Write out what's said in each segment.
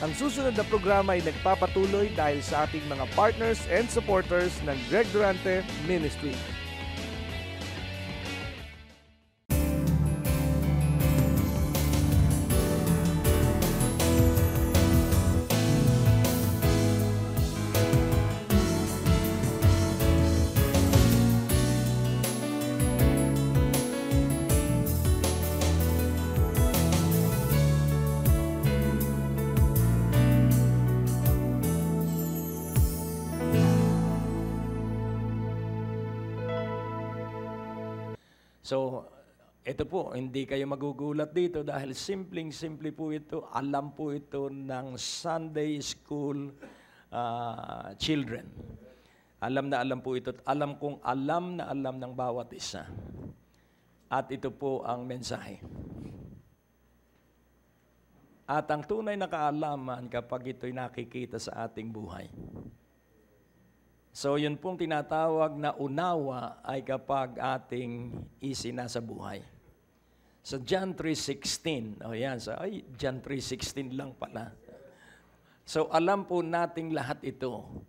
Ang susunod na programa ay nagpapatuloy dahil sa ating mga partners and supporters ng Greg Durante Ministry. So, ito po, hindi kayo magugulat dito dahil simpleng-simple po ito, alam po ito ng Sunday School children. Alam na alam po ito, alam kong alam na alam ng bawat isa. At ito po ang mensahe. At ang tunay na kaalaman kapag ito'y nakikita sa ating buhay. So, yun pong tinatawag na unawa ay kapag ating isinasa buhay. Sa John 3:16, yan, John 3:16 lang pala. So, alam po nating lahat ito.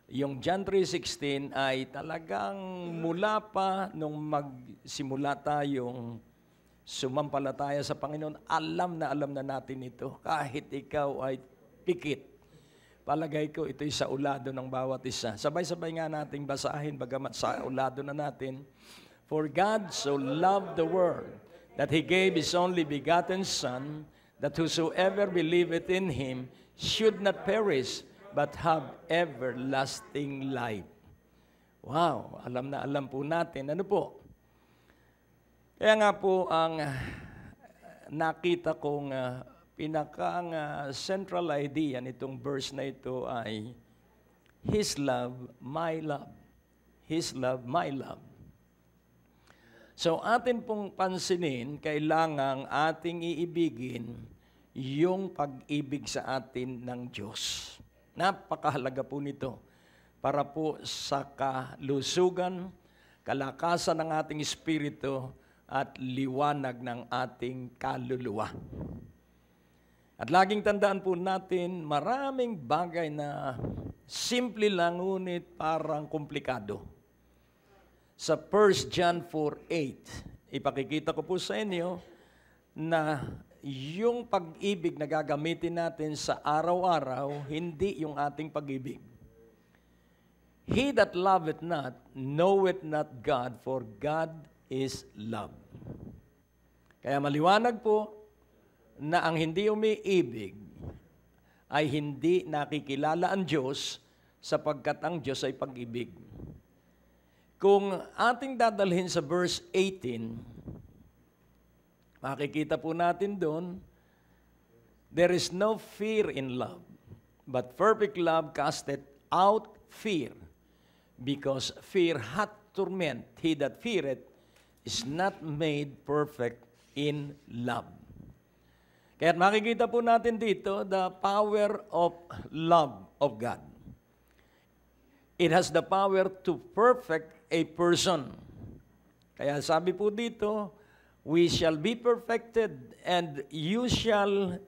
Yung John 3:16 ay talagang mula pa nung magsimula tayong sumampalataya sa Panginoon, alam na natin ito. Kahit ikaw ay pikit. Palagay ko, ito'y sa ulado ng bawat isa. Sabay-sabay nga nating basahin, bagamat sa ulado na natin. For God so loved the world, that He gave His only begotten Son, that whosoever believeth in Him should not perish, but have everlasting life. Wow, alam na alam po natin. Ano po? Kaya nga po, ang nakita kong pinakang central idea nitong verse na ito ay His love, my love. His love, my love. So atin pong pansinin, kailangang ating iibigin yung pag-ibig sa atin ng Diyos. Napakahalaga po nito para po sa kalusugan, kalakasan ng ating espiritu at liwanag ng ating kaluluwa. At laging tandaan po natin, maraming bagay na simple lang ngunit parang komplikado. Sa 1 John 4:8, ipakikita ko po sa inyo na yung pag-ibig na gagamitin natin sa araw-araw, hindi yung ating pag-ibig. He that loveth not, knoweth not God, for God is love. Kaya maliwanag po, na ang hindi umiibig ay hindi nakikilala ang Diyos sapagkat ang Diyos ay pag-ibig. Kung ating dadalhin sa verse 18, makikita po natin doon, there is no fear in love, but perfect love casteth out fear, because fear hath torment. He that feareth is not made perfect in love. Kaya makikita po natin dito the power of love of God. It has the power to perfect a person. Kaya sabi po dito, we shall be perfected and you shall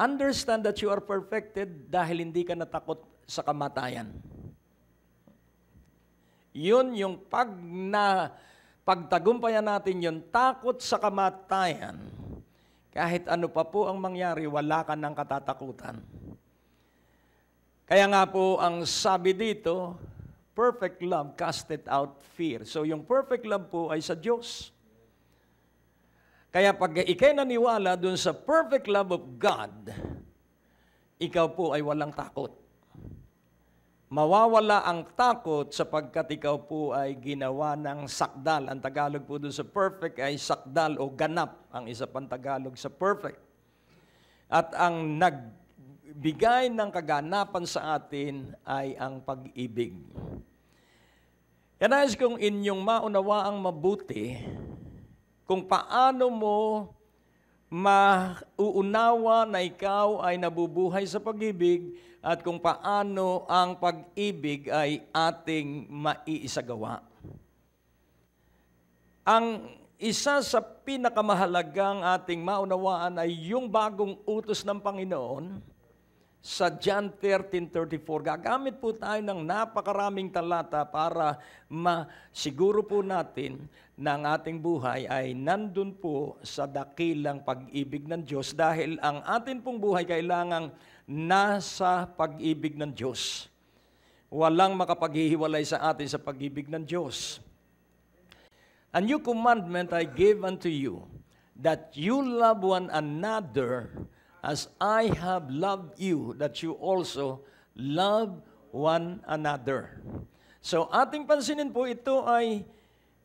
understand that you are perfected dahil hindi ka natakot sa kamatayan. Yun yung pagtagumpayan natin yung takot sa kamatayan. Kahit ano pa po ang mangyari, wala ka ng katatakutan. Kaya nga po, ang sabi dito, perfect love casteth out fear. So yung perfect love po ay sa Diyos. Kaya pag ikay naniwala dun sa perfect love of God, ikaw po ay walang takot. Mawawala ang takot sapagkat ikaw po ay ginawa ng sakdal. Ang Tagalog po doon sa perfect ay sakdal o ganap. Ang isa pang Tagalog sa perfect. At ang nagbigay ng kaganapan sa atin ay ang pag-ibig. Kaya nais kong inyong maunawaang mabuti kung paano mo mauunawa na ikaw ay nabubuhay sa pag-ibig at kung paano ang pag-ibig ay ating maiisagawa. Ang isa sa pinakamahalagang ating maunawaan ay yung bagong utos ng Panginoon sa John 13:34. Gagamit po tayo ng napakaraming talata para masiguro po natin na ang ating buhay ay nandun po sa dakilang pag-ibig ng Diyos dahil ang atin pong buhay kailangang nasa pag-ibig ng Diyos. Walang makapaghihiwalay sa atin sa pag-ibig ng Diyos. A new commandment I give unto you, that you love one another as I have loved you, that you also love one another. So ating pansinin po ito ay,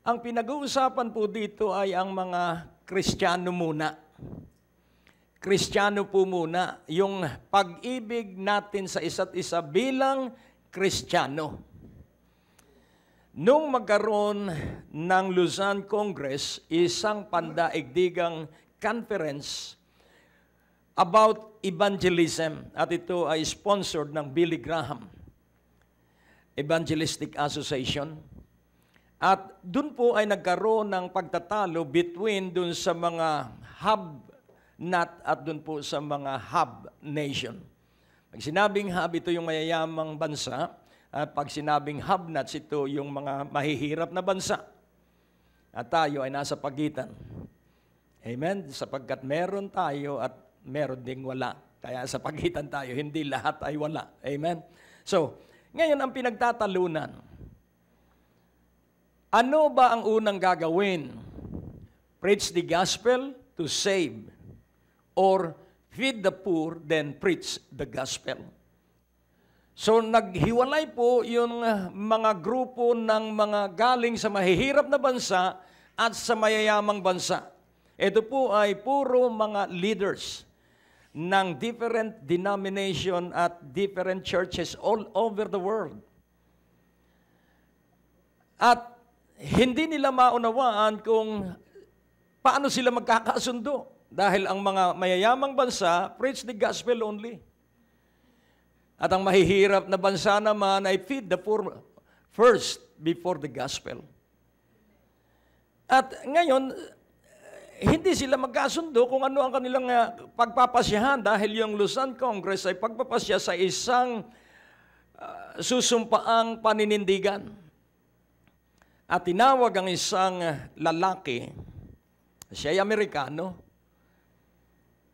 ang pinag-uusapan po dito ay ang mga Kristiyano muna. Kristiyano po muna, yung pag-ibig natin sa isa't isa bilang Kristiyano. Nung magkaroon ng Luzon Congress, isang pandaigdigang conference about evangelism, at ito ay sponsored ng Billy Graham Evangelistic Association. At dun po ay nagkaroon ng pagtatalo between dun sa mga hub not at dun po sa mga hub nation. Pag sinabing hub, ito yung mayayamang bansa, at pag sinabing hub nuts, ito yung mga mahihirap na bansa. At tayo ay nasa pagitan. Amen? Sapagkat meron tayo at meron ding wala. Kaya sa pagitan tayo, hindi lahat ay wala. Amen? So, ngayon ang pinagtatalunan. Ano ba ang unang gagawin? Preach the gospel to save, or feed the poor, then preach the gospel. So naghiwalay po yung mga grupo ng mga galing sa mahihirap na bansa at sa mayayamang bansa. Ito po ay puro mga leaders ng different denomination at different churches all over the world. At hindi nila maunawaan kung paano sila magkakasundo. Dahil ang mga mayayamang bansa, preach the gospel only. At ang mahihirap na bansa naman ay feed the poor first before the gospel. At ngayon, hindi sila magkasundo kung ano ang kanilang pagpapasyahan dahil yung Luzon Congress ay pagpapasya sa isang susumpaang paninindigan. At tinawag ang isang lalaki, siya ay Amerikano,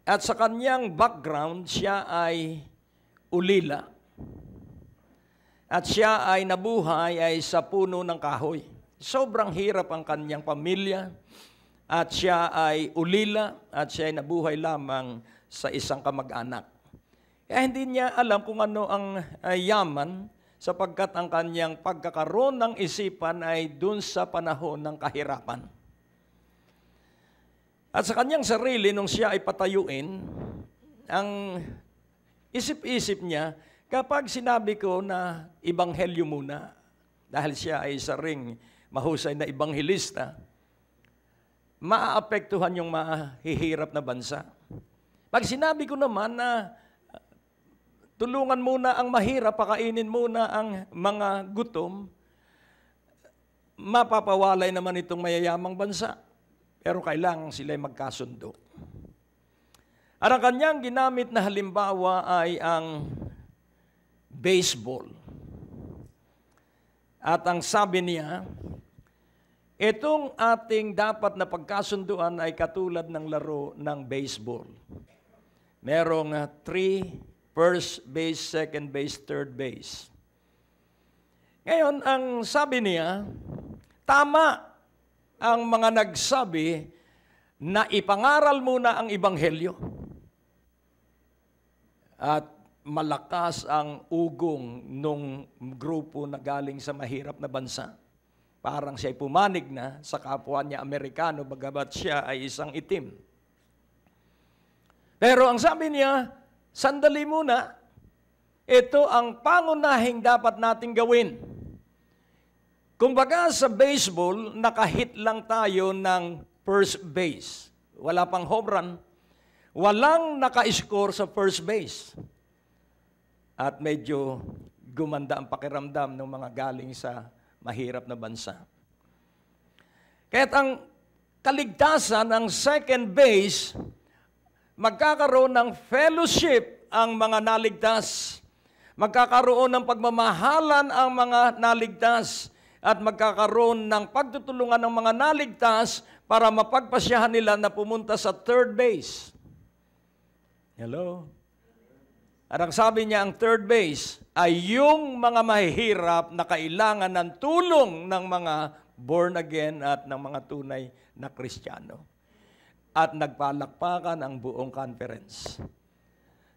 at sa kanyang background, siya ay ulila. At siya ay nabuhay ay sa puno ng kahoy. Sobrang hirap ang kanyang pamilya. At siya ay ulila at siya ay nabuhay lamang sa isang kamag-anak. Kaya hindi niya alam kung ano ang yaman sapagkat ang kanyang pagkakaroon ng isipan ay dun sa panahon ng kahirapan. At sa kanyang sarili, nung siya ay patayuin, ang isip-isip niya, kapag sinabi ko na ibanghelyo muna, dahil siya ay isa ring mahusay na ibanghelista, maaapektuhan yung mahihirap na bansa. Pag sinabi ko naman na tulungan muna ang mahirap, pakainin muna ang mga gutom, mapapawalay naman itong mayayamang bansa. Pero kailangan sila'y magkasundo. At ang kanyang ginamit na halimbawa ay ang baseball. At ang sabi niya, itong ating dapat na pagkasunduan ay katulad ng laro ng baseball. Merong 3 first base, second base, third base. Ngayon, ang sabi niya, tama ang mga nagsabi na ipangaral muna ang ebanghelyo. At malakas ang ugong nung grupo na galing sa mahirap na bansa. Parang siya'y pumanig na sa kapwa niya Amerikano, bagamat siya ay isang itim. Pero ang sabi niya, sandali muna, ito ang pangunahing dapat nating gawin. Kumbaga sa baseball, nakahit lang tayo ng first base. Wala pang home run. Walang naka-score sa first base. At medyo gumanda ang pakiramdam ng mga galing sa mahirap na bansa. Kaya't ang kaligtasan ng second base, magkakaroon ng fellowship ang mga naligtas. Magkakaroon ng pagmamahalan ang mga naligtas at magkakaroon ng pagtutulungan ng mga naligtas para mapagpasyahan nila na pumunta sa third base. Hello? At ang sabi niya, ang third base ay yung mga mahihirap na kailangan ng tulong ng mga born again at ng mga tunay na Kristiyano. At nagpalakpakan ang buong conference.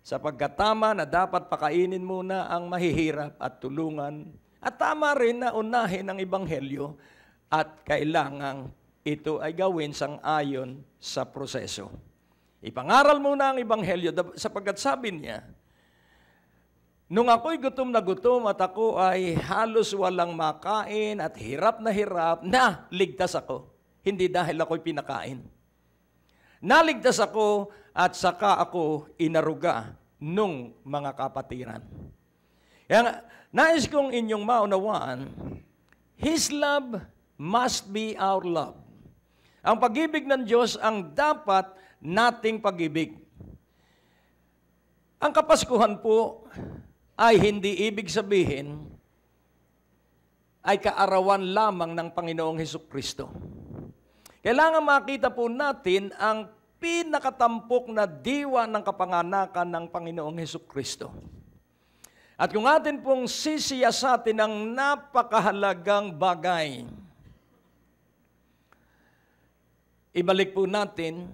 Sapagkat tama na dapat pakainin muna ang mahihirap at tulungan. At tama rin na unahin ang Ebanghelyo at kailangang ito ay gawin sang-ayon sa proseso. Ipangaral muna ang Ebanghelyo sapagkat sabi niya, nung ako'y gutom at ako ay halos walang makain at hirap na ligtas ako. Hindi dahil ako'y pinakain. Naligtas ako at saka ako inaruga nung mga kapatiran. Kaya nais kong inyong maunawaan, His love must be our love. Ang pag-ibig ng Diyos ang dapat nating pag-ibig. Ang Kapaskuhan po ay hindi ibig sabihin ay kaarawan lamang ng Panginoong Hesukristo. Kailangan makita po natin ang pinakatampok na diwa ng kapanganakan ng Panginoong Hesukristo. At kung atin pong sisiyasatin ang napakahalagang bagay, ibalik po natin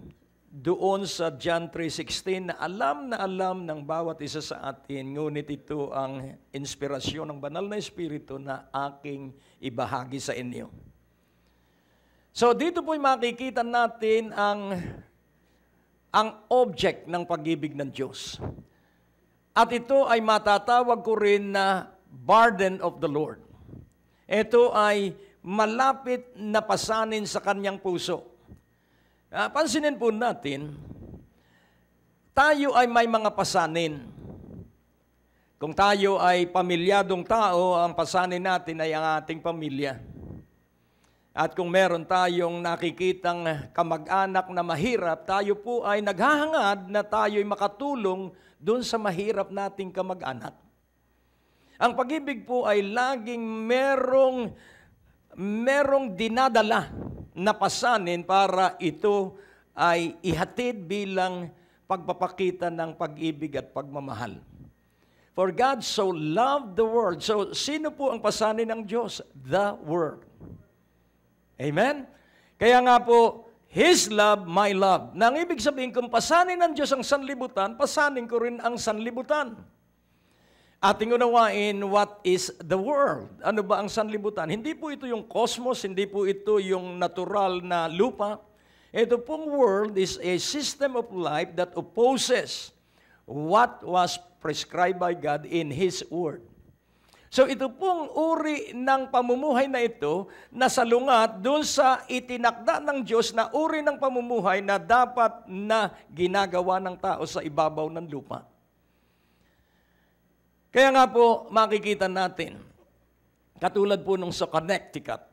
doon sa John 3:16 na alam ng bawat isa sa atin, ngunit ito ang inspirasyon ng banal na Espiritu na aking ibahagi sa inyo. So dito po'y makikita natin ang object ng pag-ibig ng Diyos. At ito ay matatawag ko rin na burden of the Lord. Ito ay malapit na pasanin sa kanyang puso. Pansinin po natin, tayo ay may mga pasanin. Kung tayo ay pamilyadong tao, ang pasanin natin ay ang ating pamilya. At kung meron tayong nakikitang kamag-anak na mahirap, tayo po ay naghahangad na tayo ay makatulong doon sa mahirap nating kamag-anak. Ang pag-ibig po ay laging merong dinadala na pasanin para ito ay ihatid bilang pagpapakita ng pag-ibig at pagmamahal. For God so loved the world. So, sino po ang pasanin ng Diyos? The world. Amen? Kaya nga po, His love, my love. Nang ibig sabihin, kung pasanin ng Diyos ang sanlibutan, pasanin ko rin ang sanlibutan. Ating unawain, what is the world? Ano ba ang sanlibutan? Hindi po ito yung cosmos, hindi po ito yung natural na lupa. Ito pong world is a system of life that opposes what was prescribed by God in His Word. So ito pong uri ng pamumuhay na ito na salungat doon sa itinakda ng Diyos na uri ng pamumuhay na dapat na ginagawa ng tao sa ibabaw ng lupa. Kaya nga po makikita natin, katulad po nung sa Connecticut,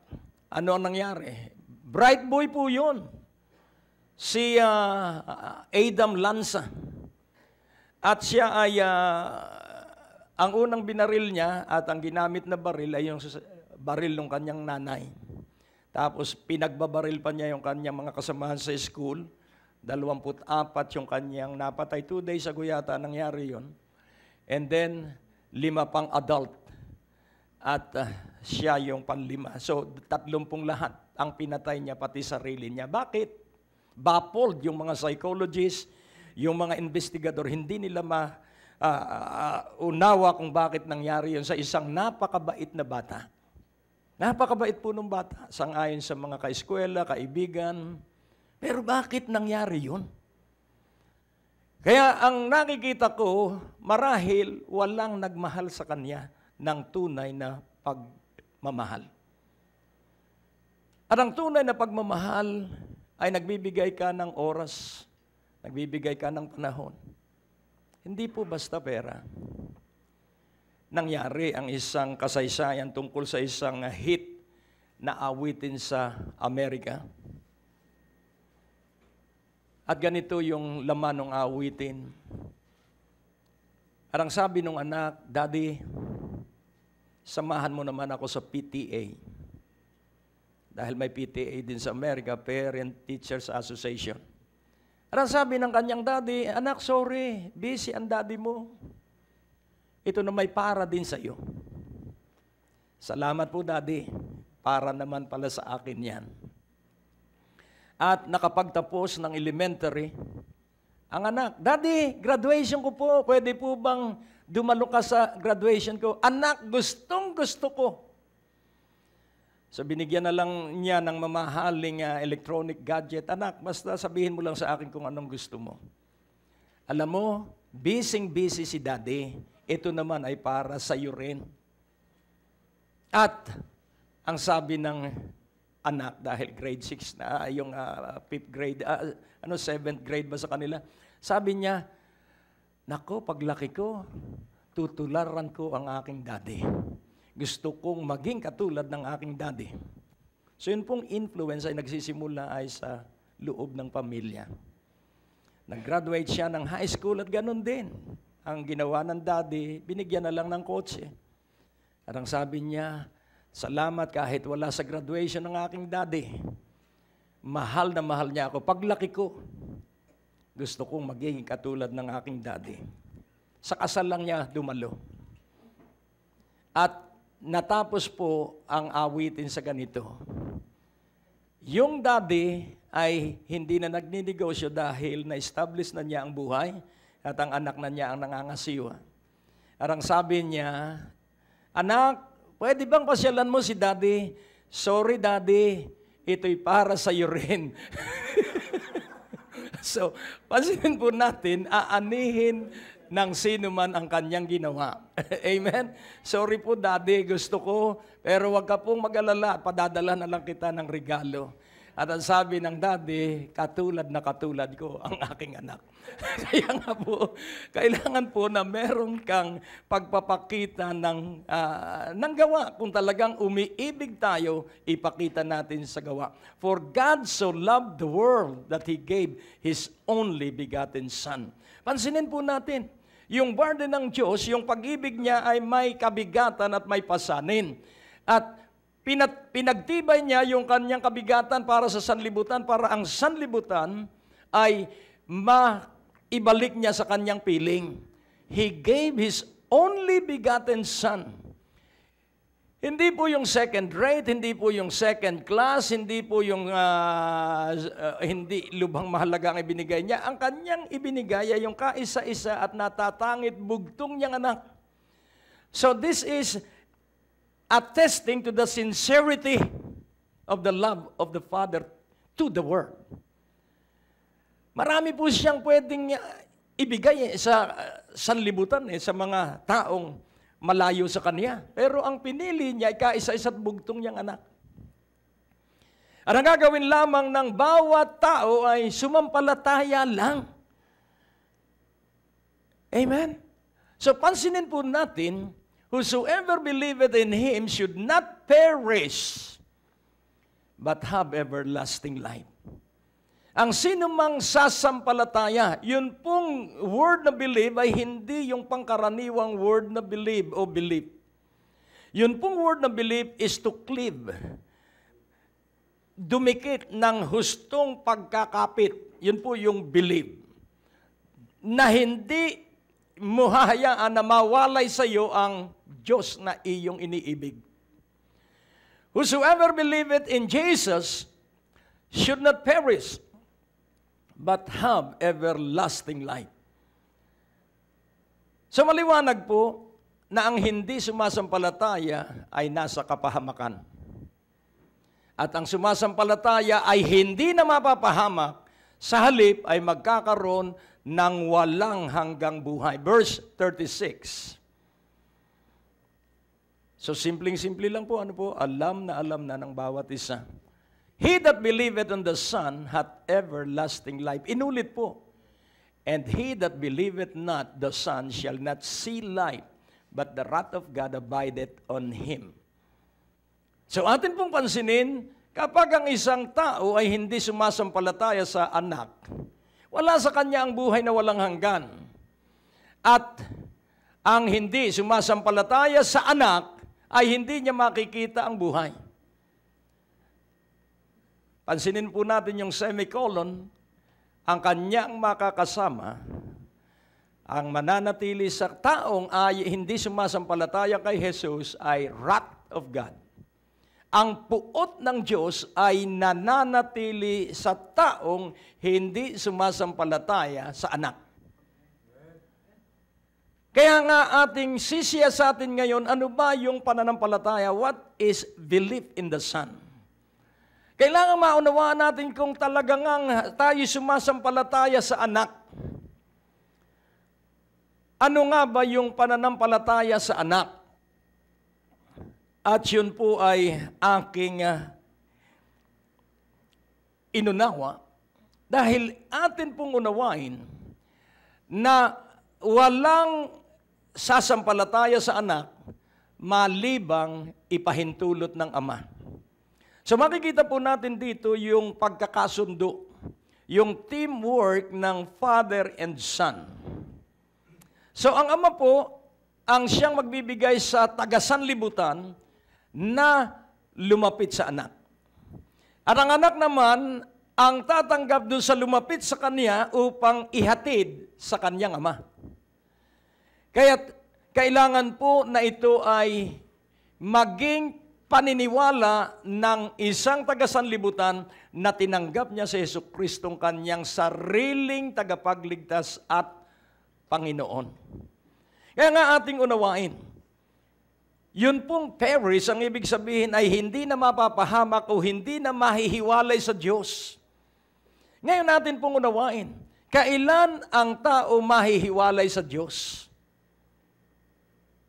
ano ang nangyari? Bright boy po yun. Si Adam Lanza. At siya ay ang unang binaril niya at ang ginamit na baril ay yung baril ng kanyang nanay. Tapos pinagbabaril pa niya yung kanyang mga kasamahan sa school. 24 yung kanyang napatay. 2 days ago yata nangyari yon. And then 5 pang adult. At siya yung panlima. So 30 lahat ang pinatay niya pati sarili niya. Bakit? Baffled yung mga psychologists, yung mga investigador, hindi nila unawa kung bakit nangyari yun sa isang napakabait na bata. Napakabait po ng bata, sang-ayon sa mga kaeskwela, kaibigan. Pero bakit nangyari yun? Kaya ang nakikita ko, marahil walang nagmahal sa kanya ng tunay na pagmamahal. At ang tunay na pagmamahal ay nagbibigay ka ng oras, nagbibigay ka ng panahon. Hindi po basta pera. Nangyari ang isang kasaysayan tungkol sa isang hit na awitin sa Amerika. At ganito yung laman ng awitin. Arang sabi nung anak, Daddy, samahan mo naman ako sa PTA. Dahil may PTA din sa Amerika, Parent Teachers Association. Arang sabi ng kanyang daddy, anak, sorry, busy ang daddy mo. Ito na may para din sa iyo. Salamat po, Daddy. Para naman pala sa akin yan. At nakapagtapos ng elementary, ang anak, Daddy, graduation ko po. Pwede po bang dumalo ka sa graduation ko? Anak, gustong gusto ko. So binigyan na lang niya ng mamahaling electronic gadget. Anak, basta sabihin mo lang sa akin kung anong gusto mo. Alam mo, busy si Daddy. Ito naman ay para sa iyo rin. At ang sabi ng anak, dahil grade 6 na, yung 5th grade, 7th grade ba sa kanila, sabi niya, nako, paglaki ko, tutularan ko ang aking daddy. Gusto kong maging katulad ng aking daddy. So yun pong influence ay nagsisimula ay sa loob ng pamilya. Nag-graduate siya ng high school at ganun din. Ang ginawa ng daddy, binigyan na lang ng kotse. At ang sabi niya, salamat kahit wala sa graduation ng aking daddy. Mahal na mahal niya ako. Paglaki ko, gusto kong maging katulad ng aking daddy. Sa kasal lang niya dumalo. At natapos po ang awitin sa ganito. Yung daddy ay hindi na nagninegosyo dahil na-establish na niya ang buhay at ang anak na niya ang nangangasiwa. Arang sabi niya, anak, pwede bang pasyalan mo si Daddy? Sorry, Daddy, ito'y para sa iyo rin. So, pansinin po natin, aanihin ng sino man ang kanyang ginawa. Amen? Sorry po, Daddy, gusto ko, pero wag ka pong mag-alala, padadala na lang kita ng regalo. At ang sabi ng daddy, katulad na katulad ko ang aking anak. Kaya nga po, kailangan po na meron kang pagpapakita ng gawa. Kung talagang umiibig tayo, ipakita natin sa gawa. For God so loved the world that He gave His only begotten Son. Pansinin po natin, yung burden ng Diyos, yung pag-ibig niya ay may kabigatan at may pasanin. At pinagtibay niya yung kanyang kabigatan para sa sanlibutan, para ang sanlibutan ay maibalik niya sa kanyang piling. He gave His only begotten Son. Hindi po yung second rate, hindi po yung second class, hindi po yung hindi lubhang mahalaga ang ibinigay niya. Ang kanyang ibinigay ay yung kaisa-isa at natatangit bugtong niyang anak. So this is attesting to the sincerity of the love of the Father to the world. Marami po siyang pwedeng ibigay sa sanlibutan, sa mga taong malayo sa Kanya. Pero ang pinili niya ay kaisa-isa't bugtong niyang anak. At ang gagawin lamang ng bawat tao ay sumampalataya lang. Amen? So pansinin po natin, whosoever believeth in Him should not perish, but have everlasting life. Ang sino mang sasampalataya, yun pong word na believe ay hindi yung pangkaraniwang word na believe o believe. Yun pong word na believe is to cleave. Dumikit ng hustong pagkakapit. Yun po yung believe. Na hindi mo hahayaan na mawalay sa iyo ang Diyos na iyong iniibig. Whosoever believeth in Jesus should not perish, but have everlasting life. So maliwanag po na ang hindi sumasampalataya ay nasa kapahamakan. At ang sumasampalataya ay hindi na mapapahamak, sa halip ay magkakaroon ng walang hanggang buhay. Verse 36. So, simpleng-simple lang po, alam na ng bawat isa. He that believeth on the Son hath everlasting life. Inulit po. And he that believeth not the Son shall not see life, but the wrath of God abideth on him. So, atin pong pansinin, kapag ang isang tao ay hindi sumasampalataya sa anak, wala sa kanya ang buhay na walang hanggan. At ang hindi sumasampalataya sa anak ay hindi niya makikita ang buhay. Pansinin po natin yung semicolon, ang kanyang makakasama, ang mananatili sa taong ay hindi sumasampalataya kay Jesus ay wrath of God. Ang puot ng Diyos ay nananatili sa taong hindi sumasampalataya sa anak. Kaya nga ating sisiyasatin ngayon, ano ba yung pananampalataya? What is belief in the Son? Kailangan maunawaan natin kung talagang tayo sumasampalataya sa anak. Ano nga ba yung pananampalataya sa anak? At yun po ay aking inunawa dahil atin pong unawain na walang sasampalataya sa anak malibang ipahintulot ng Ama. So makikita po natin dito yung pagkakasundo, yung teamwork ng Father and Son. So ang Ama po, ang siyang magbibigay sa taga-sanlibutan na lumapit sa anak. At ang anak naman, ang tatanggap doon sa lumapit sa kanya upang ihatid sa kanyang Ama. Kaya kailangan po na ito ay maging paniniwala ng isang taga-sanlibutan na tinanggap niya si Jesucristong kanyang sariling tagapagligtas at Panginoon. Kaya nga ating unawain, yun pong perish, ang ibig sabihin ay hindi na mapapahamak o hindi na mahihiwalay sa Diyos. Ngayon natin pong unawain, kailan ang tao mahihiwalay sa Diyos?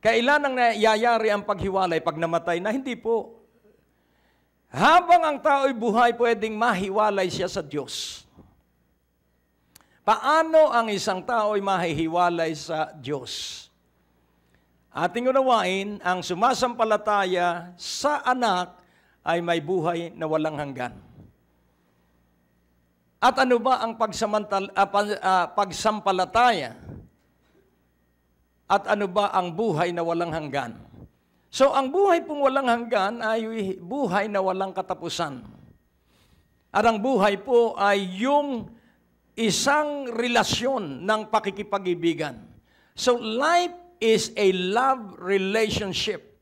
Kailan ang nayayari ang paghiwalay pag namatay na? Hindi po. Habang ang tao'y buhay, pwedeng mahiwalay siya sa Diyos. Paano ang isang tao'y mahihiwalay sa Diyos? Ating unawain, ang sumasampalataya sa anak ay may buhay na walang hanggan. At ano ba ang pagsampalataya? At ano ba ang buhay na walang hanggan? So, ang buhay pong walang hanggan ay buhay na walang katapusan. At ang buhay po ay yung isang relasyon ng pakikipag-ibigan. So, life is a love relationship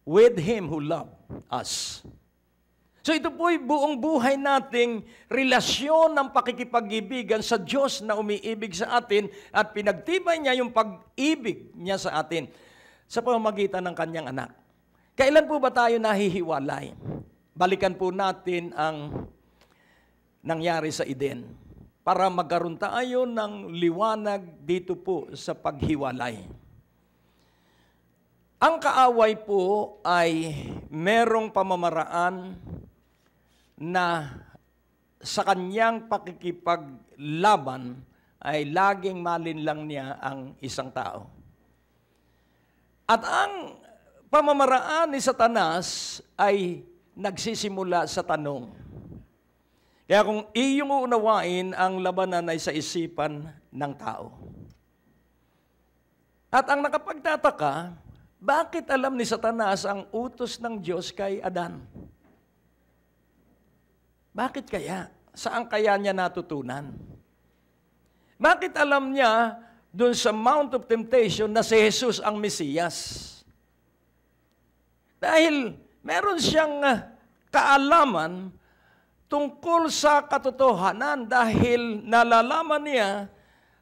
with Him who loved us. So ito po'y buong buhay nating relasyon ng pakikipag-ibigan sa Diyos na umiibig sa atin at pinagtibay niya yung pag-ibig niya sa atin sa pamamagitan ng kanyang anak. Kailan po ba tayo nahihiwalay? Balikan po natin ang nangyari sa Eden para magkaroon tayo ng liwanag dito po sa paghiwalay. Ang kaaway po ay merong pamamaraan na sa kanyang pakikipaglaban ay laging malinlang niya ang isang tao. At ang pamamaraan ni Satanas ay nagsisimula sa tanong. Kaya kung iyong uunawain, ang labanan ay sa isipan ng tao. At ang nakapagtataka, bakit alam ni Satanas ang utos ng Diyos kay Adan? Bakit kaya? Saan kaya niya natutunan? Bakit alam niya doon sa Mount of Temptation na si Jesus ang Mesiyas? Dahil meron siyang kaalaman tungkol sa katotohanan dahil nalalaman niya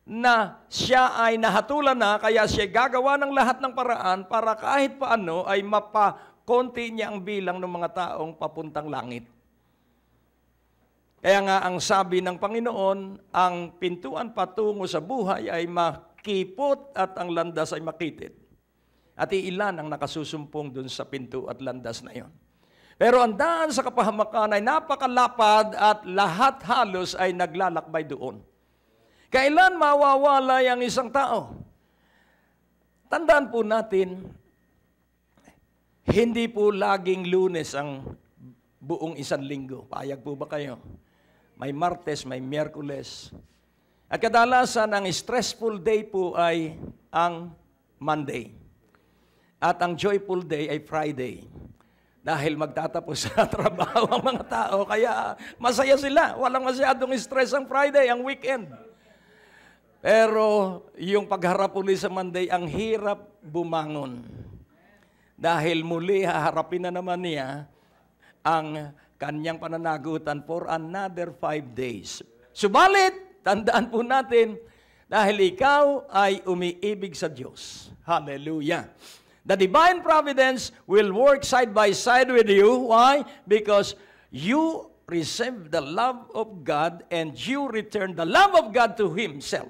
na siya ay nahatulan na kaya siya gagawa ng lahat ng paraan para kahit paano ay mapakonti niya ang bilang ng mga taong papuntang langit. Kaya nga ang sabi ng Panginoon, ang pintuan patungo sa buhay ay makipot at ang landas ay makitid. At iilan ang nakasusumpong dun sa pinto at landas na iyon. Pero ang daan sa kapahamakan ay napakalapad at lahat halos ay naglalakbay doon. Kailan mawawalay ang isang tao? Tandaan po natin, hindi po laging Lunes ang buong isang linggo. Payag po ba kayo? May Martes, may Miyerkules. At kadalasan, ang stressful day po ay ang Monday. At ang joyful day ay Friday. Dahil magtatapos sa trabaho ang mga tao, kaya masaya sila. Walang masyadong stress ang Friday, ang weekend. Pero yung pagharap uli sa Monday, ang hirap bumangon. Dahil muli haharapin na naman niya ang kanyang pananagutan for another 5 days. Subalit, tandaan po natin, dahil ikaw ay umiibig sa Diyos. Hallelujah. The divine providence will work side by side with you. Why? Because you receive the love of God and you return the love of God to Himself.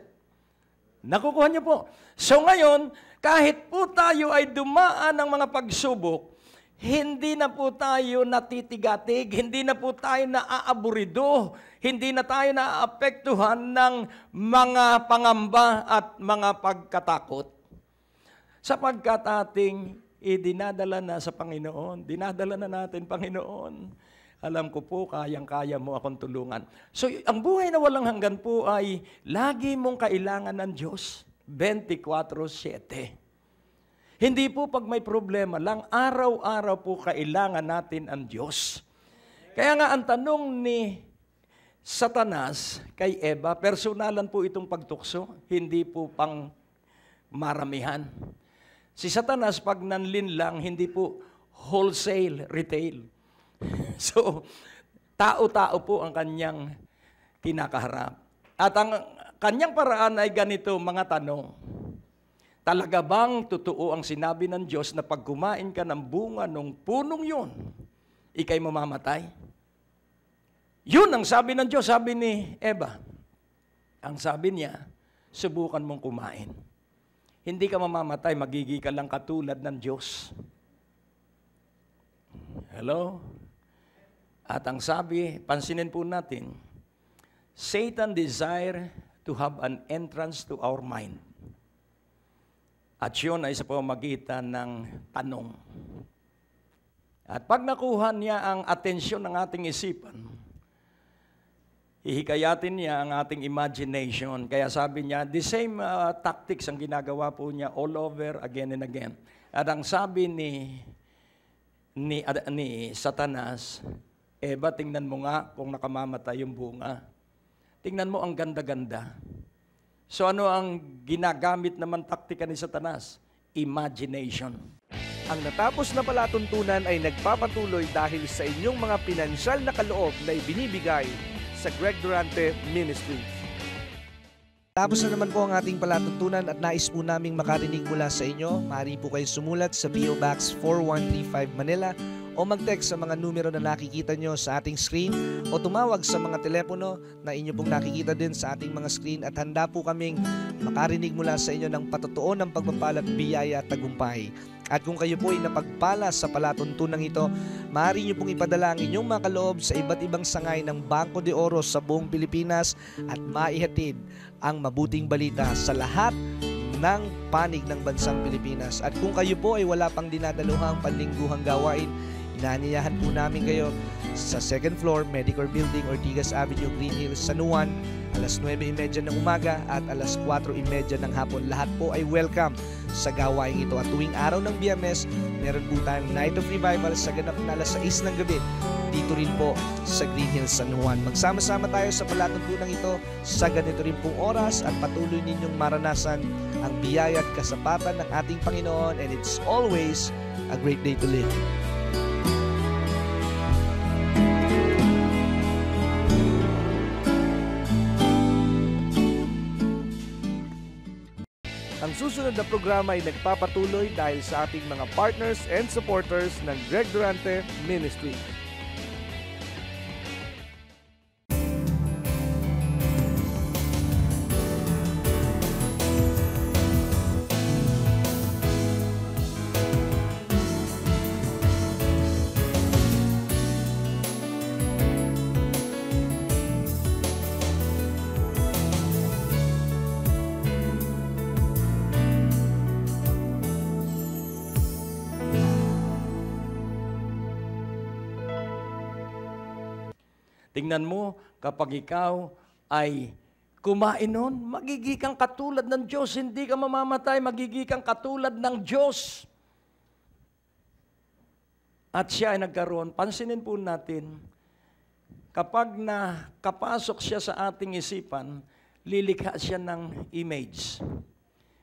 Nakukuha niyo po. So ngayon, kahit po tayo ay dumaan ng mga pagsubok, hindi na po tayo natitigatig, hindi na po tayo naaaburido, hindi na tayo naaapektuhan ng mga pangamba at mga pagkatakot. Sapagkat ating idinadala na sa Panginoon, dinadala na natin, Panginoon, alam ko po, kayang-kaya mo akong tulungan. So, ang buhay na walang hanggan po ay lagi mong kailangan ng Diyos, 24/7. Hindi po pag may problema lang, araw-araw po kailangan natin ang Diyos. Kaya nga ang tanong ni Satanas kay Eva, personalan po itong pagtukso, hindi po pang maramihan. Si Satanas, pag nanlin lang, hindi po wholesale, retail. So, tao-tao po ang kanyang kinakaharap. At ang kanyang paraan ay ganito, mga tanong. Talaga bang totoo ang sinabi ng Diyos na pag kumain ka ng bunga ng punong yun, ikay mamamatay? Yun ang sabi ng Diyos, sabi ni Eva. Ang sabi niya, subukan mong kumain. Hindi ka mamamatay, magiging ka lang katulad ng Diyos. Hello? At ang sabi, pansinin po natin, Satan desire to have an entrance to our mind. At yun ay sa pamamagitan ng tanong. At pag nakuha niya ang atensyon ng ating isipan, hihikayatin niya ang ating imagination. Kaya sabi niya, the same tactics ang ginagawa po niya all over again and again. At ang sabi ni Satanas, Eva, tingnan mo nga kung nakamamatay yung bunga. Tingnan mo ang ganda-ganda. So ano ang ginagamit naman taktika ni Satanas? Imagination. Ang natapos na palatuntunan ay nagpapatuloy dahil sa inyong mga pinansyal na kaloob na ibinibigay sa Greg Durante Ministries. Tapos na naman po ang ating palatuntunan at nais po naming makarinig mula sa inyo. Maaari po kayong sumulat sa PO Box 4135 Manila o mag-text sa mga numero na nakikita nyo sa ating screen o tumawag sa mga telepono na inyo pong nakikita din sa ating mga screen at handa po kaming makarinig mula sa inyo ng patotoo ng pagpapalat, biyaya at tagumpay. At kung kayo po ay napagpala sa palatuntunang ito, maaari nyo pong ipadala ang inyong mga kaloob sa iba't ibang sangay ng Bangko de Oro sa buong Pilipinas at maihatid ang mabuting balita sa lahat ng panig ng bansang Pilipinas. At kung kayo po ay wala pang dinadaluhang panlingguhang gawain, inaanyayahan po namin kayo sa 2nd floor, Medicare Building, Ortigas Avenue, Green Hills, San Juan, alas 9:30 ng umaga at alas 4:30 ng hapon. Lahat po ay welcome sa gawain ito. At tuwing araw ng Biyernes, meron po tayong Night of Revival sa ganap na alas 6 ng gabi. Dito rin po sa Green Hills, San Juan. Magsama-sama tayo sa palatuntunang ito sa ganito rin pong oras at patuloy ninyong maranasan ang biyaya at kasapatan ng ating Panginoon, and it's always a great day to live. Ang susunod na programa ay nagpapatuloy dahil sa ating mga partners and supporters ng Greg Durante Ministry. Tingnan mo, kapag ikaw ay kumain nun, magiging kang katulad ng Diyos. Hindi ka mamamatay, magiging kang katulad ng Diyos. At siya ay nagkaroon, pansinin po natin, kapag nakapasok siya sa ating isipan, lilikha siya ng image.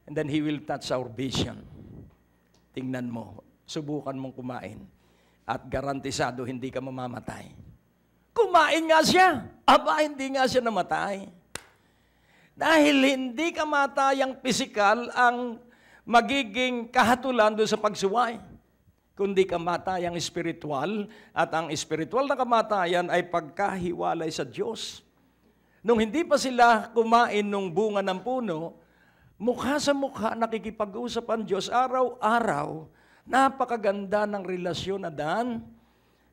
And then He will touch our vision. Tingnan mo, subukan mong kumain. At garantisado, hindi ka mamamatay. Kumain nga siya. Aba, hindi nga siya namatay. Dahil hindi kamatayang pisikal ang magiging kahatulan doon sa pagsuway, kundi kamatayang espiritual, at ang espiritual na kamatayan ay pagkahiwalay sa Diyos. Nung hindi pa sila kumain nung bunga ng puno, mukha sa mukha nakikipag-usap ang Diyos araw-araw. Napakaganda ng relasyon, Adan.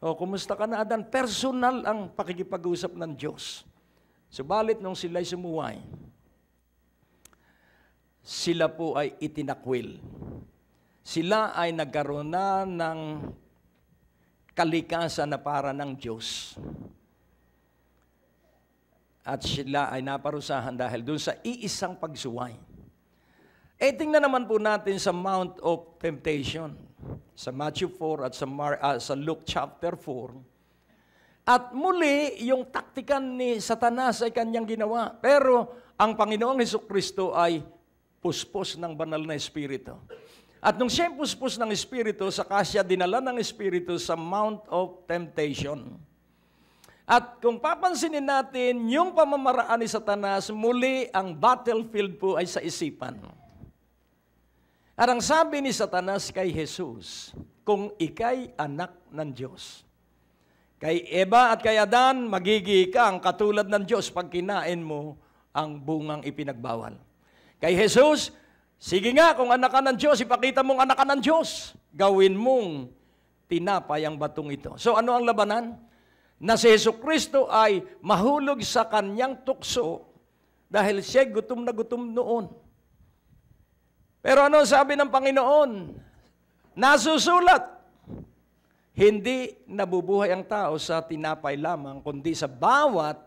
O, kumusta ka na, Adan? Personal ang pakikipag-usap ng Diyos. Subalit nung sila'y sumuway, sila po ay itinakwil. Sila ay nagkaroon na ng kalikasan na para ng Diyos. At sila ay naparusahan dahil doon sa iisang pagsuway. Tingnan naman po natin sa Mount of Temptation, sa Matthew 4 at sa Luke chapter 4. At muli, yung taktikan ni Satanas ay kanyang ginawa. Pero ang Panginoong Hesukristo ay puspos ng banal na Espiritu. At nung siya puspos ng Espiritu, saka siya dinala ng Espiritu sa Mount of Temptation. At kung papansinin natin, yung pamamaraan ni Satanas, muli ang battlefield po ay sa isipan. At ang sabi ni Satanas kay Jesus, kung ikay anak ng Diyos, kay Eva at kay Adan, magiging kang katulad ng Diyos pag kinain mo ang bungang ipinagbawal. Kay Jesus, sige nga, kung anak ka ng Diyos, ipakita mong anak ka ng Diyos. Gawin mong tinapay ang batong ito. So ano ang labanan? Na si Jesucristo ay mahulog sa kanyang tukso dahil siya gutom na gutom noon. Pero ano sabi ng Panginoon? Nasusulat, hindi nabubuhay ang tao sa tinapay lamang, kundi sa bawat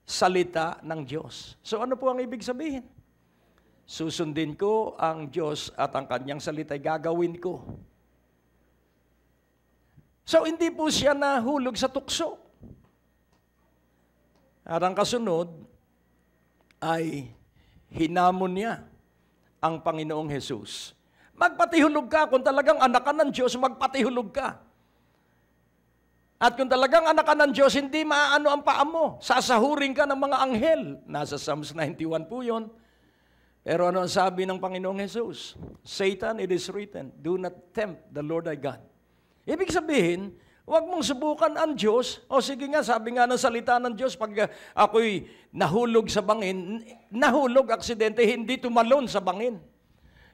salita ng Diyos. So ano po ang ibig sabihin? Susundin ko ang Diyos at ang kanyang salita ay gagawin ko. So hindi po siya nahulog sa tukso. At ang kasunod ay hinamon niya ang Panginoong Jesus. Magpatihulog ka. Kung talagang anak ka ng Diyos, magpatihulog ka. At kung talagang anak ka ng Diyos, hindi maaano ang paa mo. Sasahurin ka ng mga anghel. Nasa Psalms 91 po yun. Pero ano ang sabi ng Panginoong Jesus? Satan, it is written, do not tempt the Lord thy God. Ibig sabihin, huwag mong subukan ang Diyos. O sige nga, sabi nga ng salita ng Diyos, pag ako'y nahulog sa bangin, nahulog, aksidente, hindi tumalon sa bangin.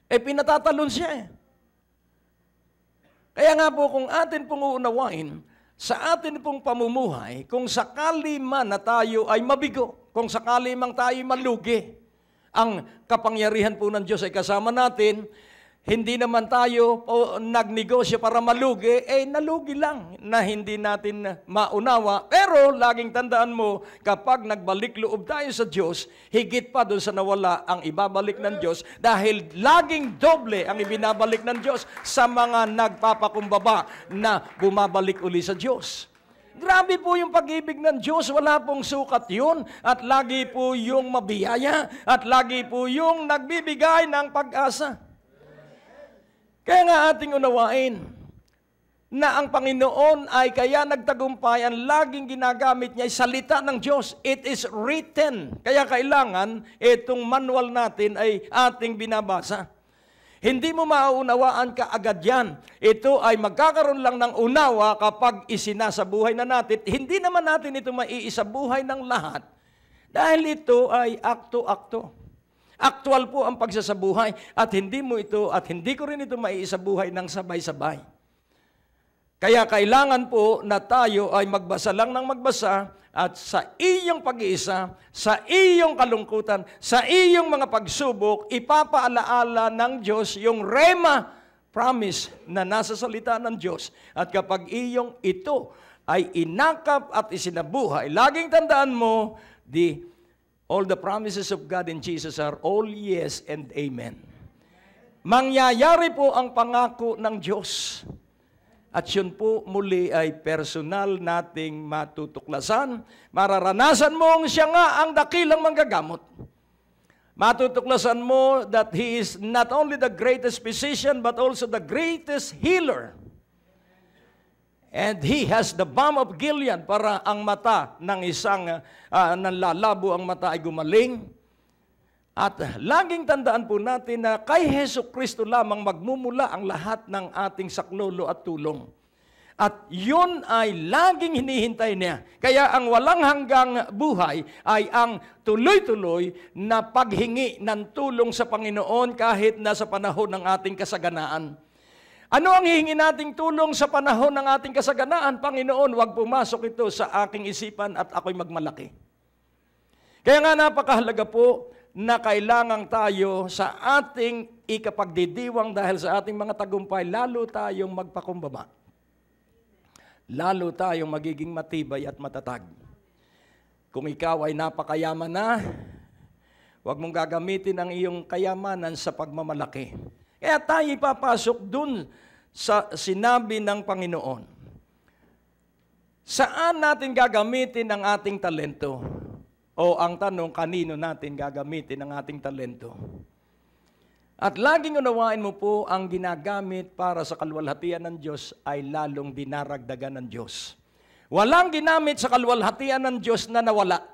Pinatatalon siya . Kaya nga po, kung atin pong uunawain, sa atin pong pamumuhay, kung sakali man na tayo ay mabigo, kung sakali man tayo malugi, ang kapangyarihan po ng Diyos ay kasama natin. Hindi naman tayo nagnegosyo para malugi, nalugi lang na hindi natin maunawa. Pero laging tandaan mo, kapag nagbalik loob tayo sa Diyos, higit pa doon sa nawala ang ibabalik ng Diyos dahil laging doble ang ibinabalik ng Diyos sa mga nagpapakumbaba na bumabalik uli sa Diyos. Grabe po yung pag-ibig ng Diyos, wala pong sukat yun. At lagi po yung mabiyaya, at lagi po yung nagbibigay ng pag-asa. Kaya nga ating unawain na ang Panginoon ay kaya nagtagumpay, ang laging ginagamit niya ay salita ng Diyos. It is written. Kaya kailangan itong manual natin ay ating binabasa. Hindi mo mauunawaan kaagad yan. Ito ay magkakaroon lang ng unawa kapag isinasabuhay na natin. Hindi naman natin ito maiisabuhay ng lahat. Dahil ito ay akto-akto. Aktual po ang pagsasabuhay at hindi mo ito at hindi ko rin ito maiisabuhay ng sabay-sabay. Kaya kailangan po na tayo ay magbasa lang ng magbasa at sa iyong pag-iisa, sa iyong kalungkutan, sa iyong mga pagsubok, ipapaalaala ng Diyos yung rema promise na nasa salita ng Diyos. At kapag iyong ito ay inakap at isinabuhay, laging tandaan mo, All the promises of God in Jesus are all yes and amen. Mangyayari po ang pangako ng Diyos. At yun po muli ay personal nating matutuklasan. Mararanasan mong siya nga ang dakilang manggagamot. Matutuklasan mo that He is not only the greatest physician but also the greatest healer. And He has the balm of Gilead para ang mata ng isang nanlalabo ang mata ay gumaling. At laging tandaan po natin na kay Hesus Kristo lamang magmumula ang lahat ng ating saklolo at tulong. At yun ay laging hinihintay niya. Kaya ang walang hanggang buhay ay ang tuloy-tuloy na paghingi ng tulong sa Panginoon kahit na sa panahon ng ating kasaganaan. Ano ang hihingi nating tulong sa panahon ng ating kasaganaan? Panginoon, huwag pumasok ito sa aking isipan at ako'y magmalaki. Kaya nga napakahalaga po na kailangan tayo sa ating ikapagdidiwang dahil sa ating mga tagumpay, lalo tayong magpakumbaba. Lalo tayong magiging matibay at matatag. Kung ikaw ay napakayaman na, huwag mong gagamitin ang iyong kayamanan sa pagmamalaki. Kaya tayo ipapasok dun sa sinabi ng Panginoon. Saan natin gagamitin ang ating talento? O ang tanong, kanino natin gagamitin ang ating talento? At laging unawain mo po ang ginagamit para sa kaluwalhatian ng Diyos ay lalong dinaragdagan ng Diyos. Walang ginamit sa kaluwalhatian ng Diyos na nawala.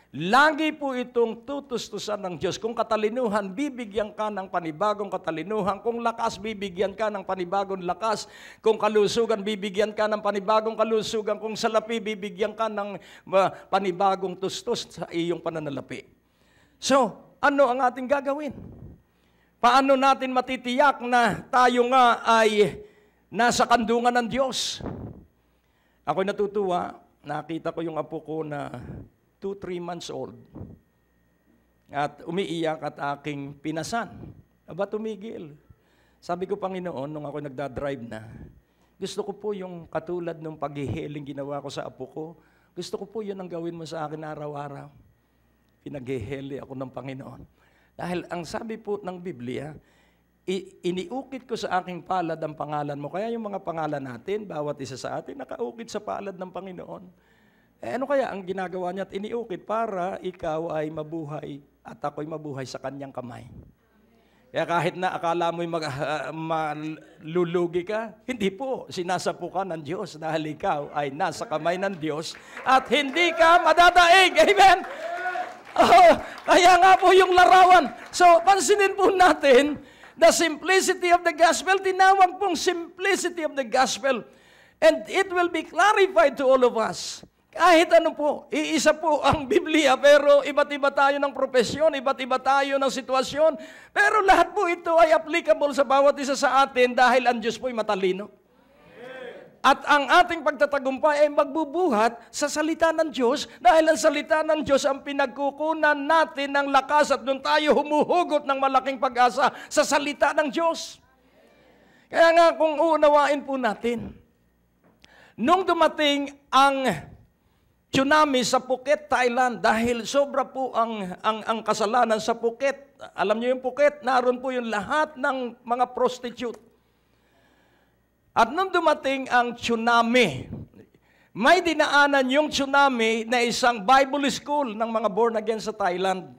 Lagi po itong tutustusan ng Diyos. Kung katalinuhan, bibigyan ka ng panibagong katalinuhan. Kung lakas, bibigyan ka ng panibagong lakas. Kung kalusugan, bibigyan ka ng panibagong kalusugan. Kung salapi, bibigyan ka ng panibagong tustos sa iyong pananalapi. So, ano ang ating gagawin? Paano natin matitiyak na tayo nga ay nasa kandungan ng Diyos? Ako'y natutuwa, nakita ko yung apo ko na 2-3 months old. At umiiyak at aking pinasan. Aba, tumigil. Sabi ko, Panginoon, nung ako nagdadrive na, gusto ko po yung katulad ng paghihiling ginawa ko sa apo ko. Gusto ko po yun ang gawin mo sa akin araw-araw. Pinaghihili ako ng Panginoon. Dahil ang sabi po ng Biblia, iniukit ko sa aking palad ang pangalan mo. Kaya yung mga pangalan natin, bawat isa sa atin, nakaukit sa palad ng Panginoon. Ano kaya ang ginagawa niya at iniukit para ikaw ay mabuhay at ako'y mabuhay sa kanyang kamay? Kaya kahit na akala mo'y malulugi ka, hindi po, sinasapo ka ng Diyos dahil ikaw ay nasa kamay ng Diyos at hindi ka madadaig. Amen? Oh, kaya nga po yung larawan. So, pansinin po natin, the simplicity of the gospel, tinawag pong simplicity of the gospel. And it will be clarified to all of us. Kahit ano po, iisa po ang Biblia, pero iba't iba tayo ng profesyon, iba't iba tayo ng sitwasyon. Pero lahat po ito ay applicable sa bawat isa sa atin dahil ang Diyos po ay matalino. At ang ating pagtatagumpay ay magbubuhat sa salita ng Diyos dahil ang salita ng Diyos ang pinagkukunan natin ng lakas at doon tayo humuhugot ng malaking pag-asa sa salita ng Diyos. Kaya nga kung uunawain po natin, nung dumating ang tsunami sa Phuket, Thailand, dahil sobra po ang kasalanan sa Phuket. Alam niyo yung Phuket, naroon po yung lahat ng mga prostitute. At nung dumating ang tsunami, may dinaanan yung tsunami na isang Bible school ng mga born again sa Thailand.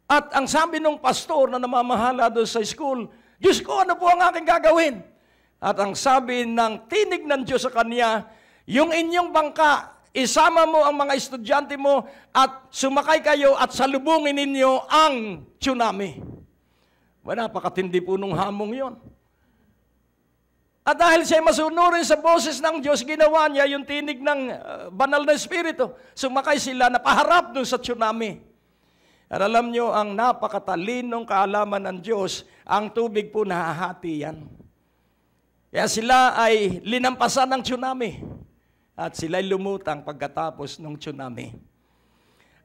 At ang sabi ng pastor na namamahala doon sa school, Diyos ko, ano po ang aking gagawin? At ang sabi ng tinig ng Diyos sa kanya, yung inyong bangka, isama mo ang mga estudyante mo at sumakay kayo at salubungin ninyo ang tsunami. Napakatindi po nung hamong yon. At dahil siya masunurin sa boses ng Diyos, ginawa niya yung tinig ng banal na espiritu. Sumakay sila na paharap doon sa tsunami. At alam nyo, ang napakatalinong kaalaman ng Diyos, ang tubig po nahahati yan. Kaya sila ay linampasan ng tsunami. At sila'y lumutang pagkatapos ng tsunami.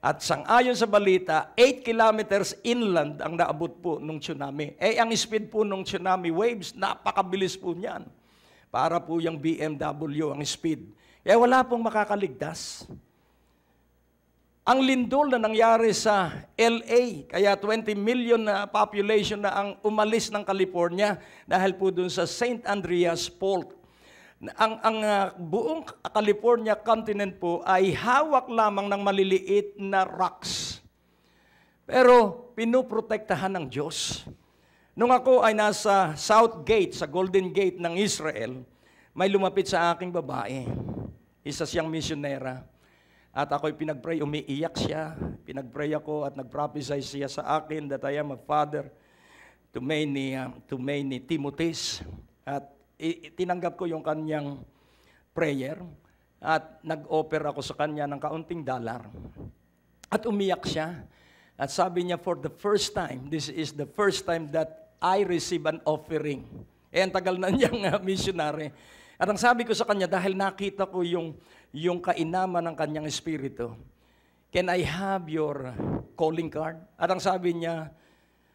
At sangayon sa balita, 8 kilometers inland ang naabot po ng tsunami. Ang speed po ng tsunami waves, napakabilis po niyan. Para po yung BMW ang speed. Wala pong makakaligtas. Ang lindol na nangyari sa LA, kaya 20 million na population na ang umalis ng California dahil po dun sa St. Andreas Fault. Ang buong California continent po ay hawak lamang ng maliliit na rocks. Pero pinuprotektahan ng Diyos. Nung ako ay nasa South Gate, sa Golden Gate ng Israel, may lumapit sa aking babae. Isa siyang misyonera. At ako'y pinagpray, umiiyak siya. Pinagpray ako at nagprophesy siya sa akin that I am a father to many Timothys. At tinanggap ko yung kanyang prayer at nag-offer ako sa kanya ng kaunting $. At umiyak siya. At sabi niya, for the first time, this is the first time that I receive an offering. Ang tagal na niyang missionary. At ang sabi ko sa kanya, dahil nakita ko yung kainaman ng kanyang espiritu, can I have your calling card? At ang sabi niya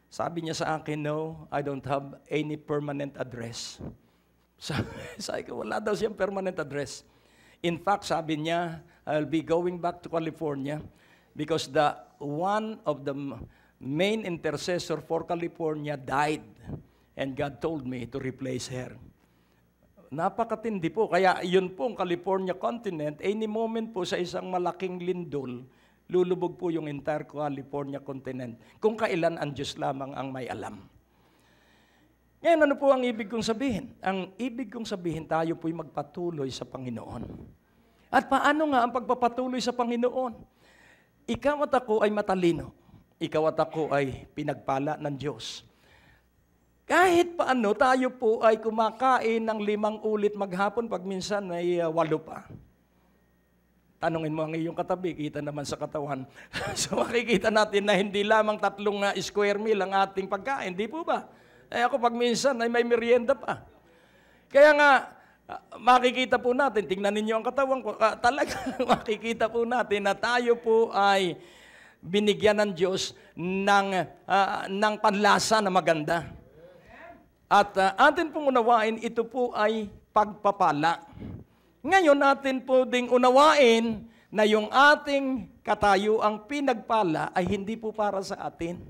sa akin, no, I don't have any permanent address. Sabi ko, wala daw siyang permanent address. In fact, sabi niya, I'll be going back to California because one of the main intercessor for California died and God told me to replace her. Napakatindi po. Kaya yun po ang California continent, any moment po sa isang malaking lindol, lulubog po yung entire California continent. Kung kailan ang Diyos lamang ang may alam. Ngayon, ano po ang ibig kong sabihin? Ang ibig kong sabihin, tayo po'y magpatuloy sa Panginoon. At paano nga ang pagpapatuloy sa Panginoon? Ikaw at ako ay matalino. Ikaw at ako ay pinagpala ng Diyos. Kahit paano, tayo po ay kumakain ng 5 ulit maghapon, pag minsan ay 8 pa. Tanungin mo ang iyong katabi, kita naman sa katawan. So makikita natin na hindi lamang 3 square meal ang ating pagkain, di po ba? Ako pag minsan ay may merienda pa. Kaya nga, makikita po natin, tingnan ninyo ang katawan ko, talaga makikita po natin na tayo po ay binigyan ng Diyos ng panlasa na maganda. At atin pong unawain, ito po ay pagpapala. Ngayon natin po ding unawain na yung ating katayuang pinagpala ay hindi po para sa atin.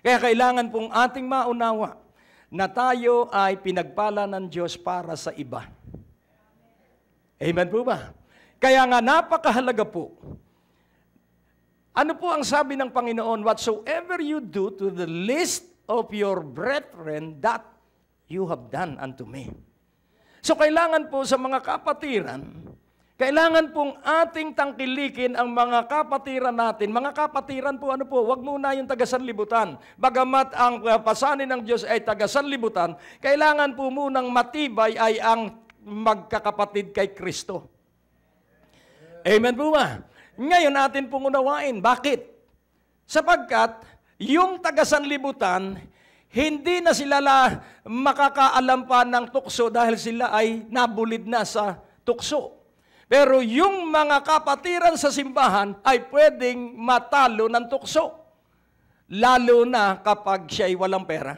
Kaya kailangan pong ating maunawa na tayo ay pinagpala ng Diyos para sa iba. Amen po ba? Kaya nga napakahalaga po. Ano po ang sabi ng Panginoon? Whatsoever you do to the least of your brethren, that you have done unto me. So kailangan po sa mga kapatiran, kailangan pong ating tangkilikin ang mga kapatiran natin. Mga kapatiran po, ano po, wag muna yung taga-sanlibutan. Bagamat ang pasanin ng Diyos ay taga-sanlibutan, kailangan po munang matibay ay ang magkakapatid kay Kristo. Amen po ba? Ngayon natin pong unawain. Bakit? Sapagkat yung taga-sanlibutan, hindi na sila makakaalam pa ng tukso dahil sila ay nabulid na sa tukso. Pero yung mga kapatiran sa simbahan ay pwedeng matalo ng tukso. Lalo na kapag siya'y walang pera.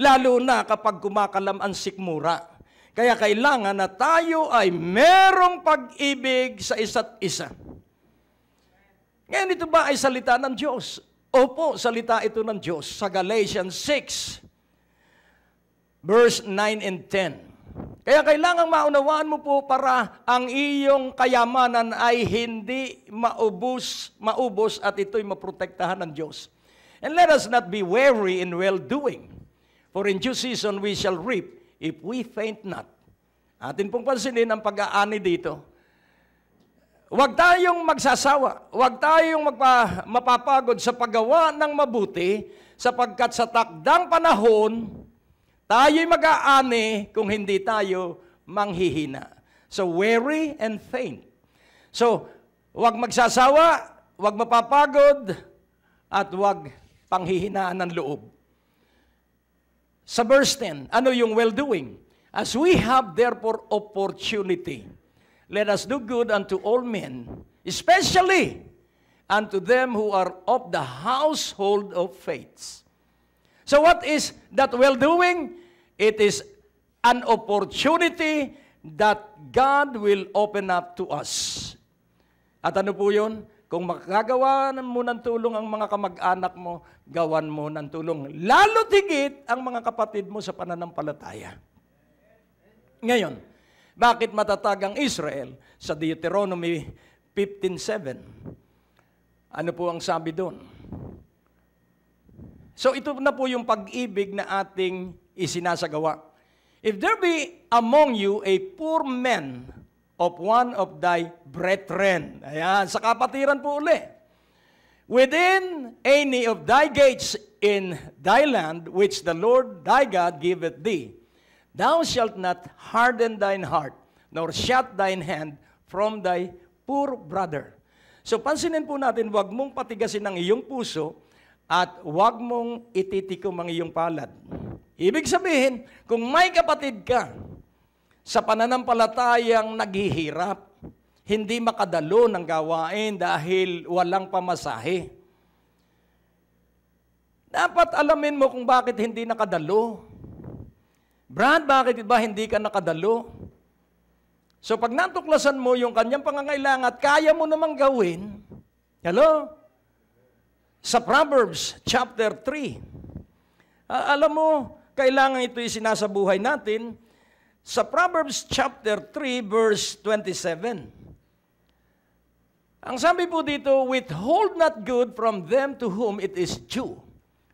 Lalo na kapag kumakalam ang sikmura. Kaya kailangan na tayo ay merong pag-ibig sa isa't isa. Ngayon ito ba ay salita ng Diyos? Opo, salita ito ng Diyos sa Galatians 6, verse 9 and 10. Kaya kailangan maunawaan mo po para ang iyong kayamanan ay hindi maubos at ito'y maprotektahan ng Diyos. And let us not be weary in well-doing, for in due season we shall reap if we faint not. Atin pong pansinin ang pag-aani dito. Huwag tayong magsasawa, huwag tayong mapapagod sa paggawa ng mabuti, sapagkat sa takdang panahon, tayo'y mag-aani kung hindi tayo manghihina. So, weary and faint. So, huwag magsasawa, huwag mapapagod, at huwag panghihinaan ng loob. Sa verse 10, ano yung well-doing? As we have therefore opportunity, let us do good unto all men, especially unto them who are of the household of faith. So what is that well-doing? It is an opportunity that God will open up to us. At ano po yun? Kung makagawa mo ng tulong ang mga kamag-anak mo, gawan mo ng tulong. Lalo tigit ang mga kapatid mo sa pananampalataya. Ngayon, bakit matatag ang Israel? Sa Deuteronomy 15:7. Ano po ang sabi doon? So ito na po yung pag-ibig na ating isinasagawa. If there be among you a poor man of one of thy brethren. Ayan, sa kapatiran po uli. Within any of thy gates in thy land, which the Lord thy God giveth thee, thou shalt not harden thine heart, nor shut thine hand from thy poor brother. So pansinin po natin, huwag mong patigasin ang iyong puso at huwag mong ititikom ang iyong palad. Ibig sabihin, kung may kapatid ka sa pananampalatayang naghihirap, hindi makadalo ng gawain dahil walang pamasahe, dapat alamin mo kung bakit hindi nakadalo. Brad, bakit ba hindi ka nakadalo? So pag natuklasan mo yung kanyang pangangailangan at kaya mo namang gawin, hello? Sa Proverbs chapter 3, alam mo, kailangan ito yung sinasabuhay natin. Sa Proverbs chapter 3, verse 27. Ang sabi po dito, withhold not good from them to whom it is due,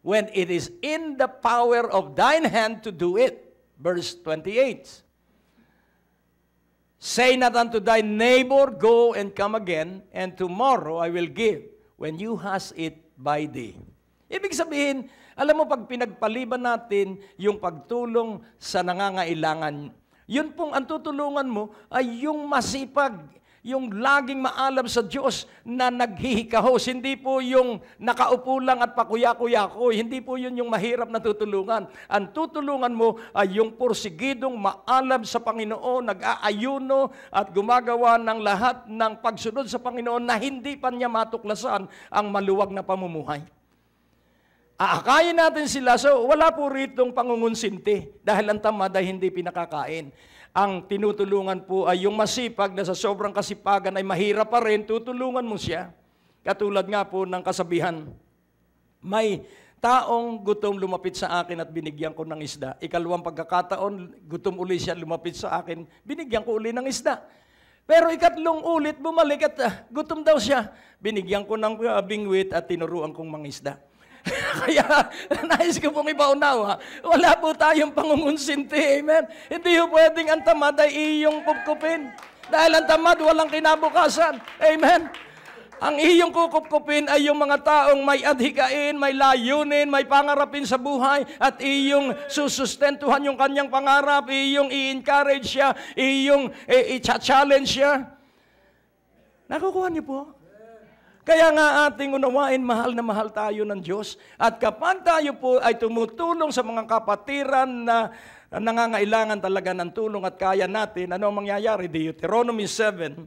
when it is in the power of thine hand to do it. Verse 28. Say not unto thy neighbor, go and come again, and tomorrow I will give, when you has it by thee. Ibig sabihin, alam mo, pag pinagpaliban natin yung pagtulong sa nangangailangan, yun pong ang tutulungan mo ay yung masipag, yung laging maalam sa Diyos na naghihikahos. Hindi po yung nakaupo lang at pakuya-kuya-ko. Hindi po yun yung mahirap na tutulungan. Ang tutulungan mo ay yung porsigidong maalam sa Panginoon, nag-aayuno at gumagawa ng lahat ng pagsunod sa Panginoon na hindi pa niya matuklasan ang maluwag na pamumuhay. Aakayin natin sila, so wala po ritong pangungunsinti dahil ang tamad ay hindi pinakakain. Ang tinutulungan po ay yung masipag na sa sobrang kasipagan ay mahirap pa rin, tutulungan mo siya. Katulad nga po ng kasabihan, may taong gutom lumapit sa akin at binigyan ko ng isda. Ikalawang pagkakataon, gutom uli siya lumapit sa akin, binigyan ko uli ng isda. Pero ikatlong ulit, bumalik at gutom daw siya. Binigyan ko ng bingwit at tinuruan kong mangisda. Kaya, nais ko pong ipaunawa, wala po tayong pangungunsinti, amen? Hindi po pwedeng ang tamad ay iyong kupkupin. Dahil ang tamad, walang kinabukasan, amen? Ang iyong kukupkupin ay yung mga taong may adhikain, may layunin, may pangarapin sa buhay, at iyong susustentuhan yung kanyang pangarap, iyong i-encourage siya, iyong i-challenge siya. Nakukuha niyo po? Kaya nga ating unawain, mahal na mahal tayo ng Diyos. At kapag tayo po ay tumutulong sa mga kapatiran na nangangailangan talaga ng tulong at kaya natin, ano ang mangyayari? Deuteronomy 7,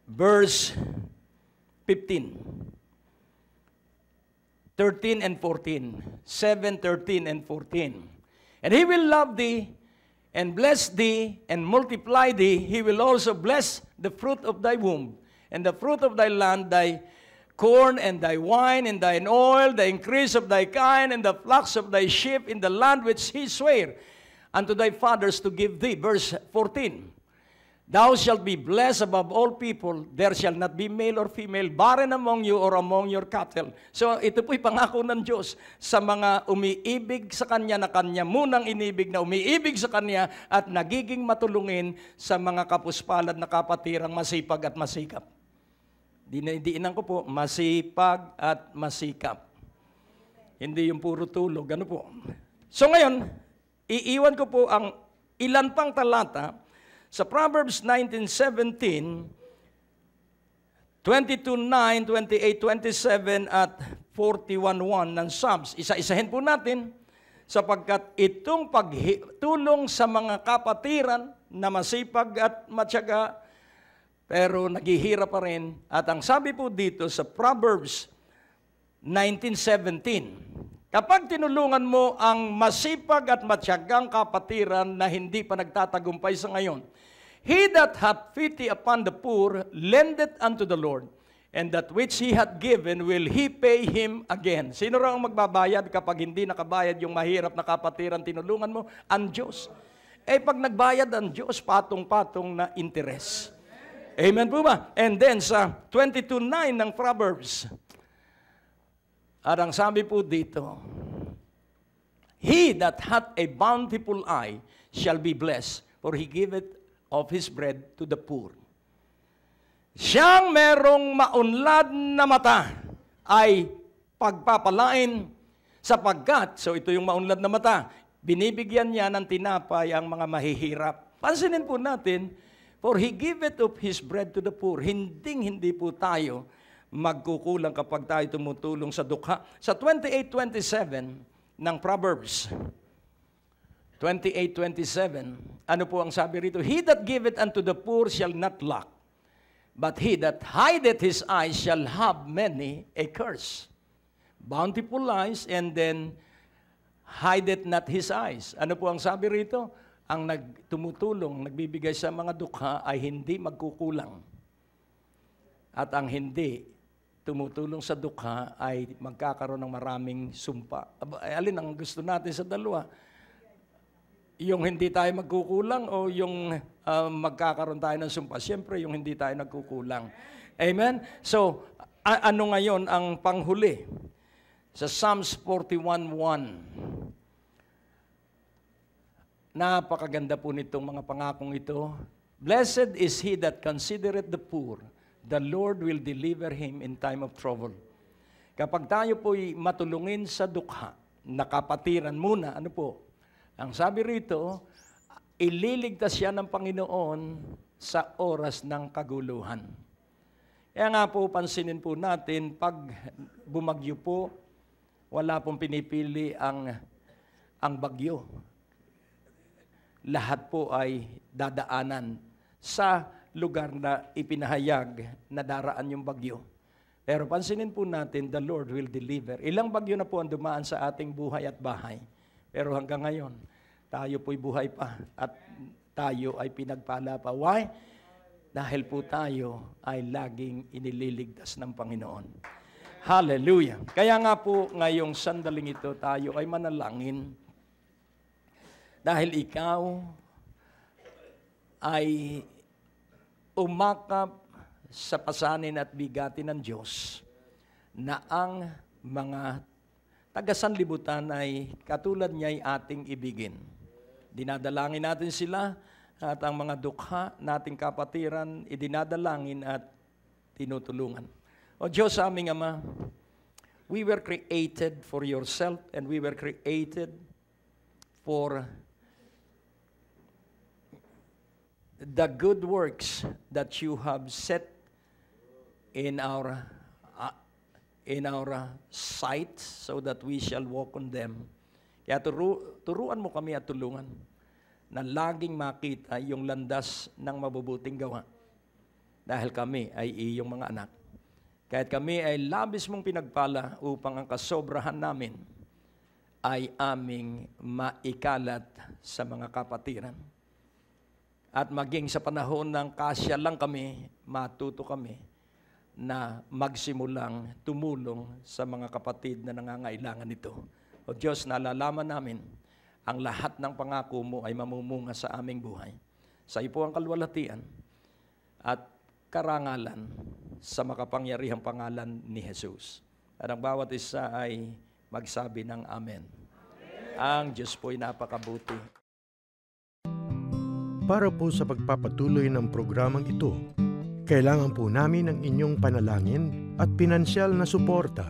verse 15. 13 and 14. 7, 13 and 14. And He will love thee, and bless thee, and multiply thee. He will also bless the fruit of thy womb, and the fruit of thy land, thy corn, and thy wine, and thine oil, the increase of thy kind, and the flocks of thy sheep in the land which he sware unto thy fathers to give thee. Verse 14. Thou shalt be blessed above all people. There shall not be male or female, barren among you or among your cattle. So ito po'y pangako ng Diyos sa mga umiibig sa Kanya na Kanya munang inibig, na umiibig sa Kanya at nagiging matulungin sa mga kapuspalad na kapatirang masipag at masikap. Dinaidiinan ko po, masipag at masikap. Hindi yung puro tulog, ano po. So ngayon, iiwan ko po ang ilan pang talata sa Proverbs 19:17, 22:9, 28:27 at 41:1 ng Psalms. Isa-isahin po natin sapagkat itong pagtulong sa mga kapatiran na masipag at matyaga pero naghihirap pa rin. At ang sabi po dito sa Proverbs 19:17, kapag tinulungan mo ang masipag at matyagang kapatiran na hindi pa nagtatagumpay sa ngayon, He that hath pity upon the poor lendeth unto the Lord, and that which he hath given will he pay him again. Sino raw ang magbabayad kapag hindi nakabayad yung mahirap na kapatiran tinulungan mo? Ang Diyos. Pag nagbayad ang Diyos, patong-patong na interes. Amen po ba? And then sa 22:9 ng Proverbs, at ang sabi po dito, he that hath a bountiful eye shall be blessed, for he giveth of his bread to the poor. Siyang merong maunlad na mata ay pagpapalain sapagkat, so ito yung maunlad na mata, binibigyan niya ng tinapay ang mga mahihirap. Pansinin po natin, for he giveth of his bread to the poor. Hindi po tayo magkukulang kapag tayo tumutulong sa dukha. Sa 28:27 ng Proverbs, 28:27, ano po ang sabi rito? He that giveth unto the poor shall not lack, but he that hideth his eyes shall have many a curse. Bountiful eyes, and then hideth not his eyes. Ano po ang sabi rito? Ang tumutulong, nagbibigay sa mga dukha ay hindi magkukulang. At ang hindi tumutulong sa dukha ay magkakaroon ng maraming sumpa. Alin ang gusto natin sa dalawa? Yung hindi tayo magkukulang o yung magkakaroon tayo ng sumpa? Siyempre, yung hindi tayo nagkukulang. Amen? So, ano ngayon ang panghuli? Sa Psalms 41:1. Napakaganda po nitong mga pangakong ito. Blessed is he that considereth the poor. The Lord will deliver him in time of trouble. Kapag tayo po'y matulungin sa dukha, nakapatiran muna, ano po? Ang sabi rito, ililigtas siya ng Panginoon sa oras ng kaguluhan. Kaya nga po, pansinin po natin, pag bumagyo po, wala pong pinipili ang bagyo. Lahat po ay dadaanan sa lugar na ipinahayag na daraan yung bagyo. Pero pansinin po natin, the Lord will deliver. Ilang bagyo na po ang dumaan sa ating buhay at bahay. Pero hanggang ngayon, tayo po'y buhay pa at tayo ay pinagpala pa. Why? Dahil po tayo ay laging inililigtas ng Panginoon. Hallelujah! Kaya nga po ngayong sandaling ito, tayo ay manalangin dahil ikaw ay umakap sa pasanin at bigatin ng Diyos na ang mga taga-sanlibutan ay katulad niya ay ating ibigin. Dinadalangin natin sila at ang mga dukha nating kapatiran, idinadalangin at tinutulungan. O Diyos aming Ama, we were created for yourself and we were created for the good works that you have set in our sight so that we shall walk on them. Kaya turuan mo kami at tulungan na laging makita yung landas ng mabubuting gawa dahil kami ay iyong mga anak. Kahit kami ay labis mong pinagpala upang ang kasobrahan namin ay aming maikalat sa mga kapatiran. At maging sa panahon ng kasya lang kami, matuto kami na magsimulang tumulong sa mga kapatid na nangangailangan nito. O Diyos, nalalaman namin, ang lahat ng pangako mo ay mamumunga sa aming buhay. Sa iyo po ang kalwalhatian at karangalan sa makapangyarihang pangalan ni Jesus. At ang bawat isa ay magsabi ng Amen. Ang Diyos po ay napakabuti. Para po sa pagpapatuloy ng programang ito, kailangan po namin ang inyong panalangin at pinansyal na suporta.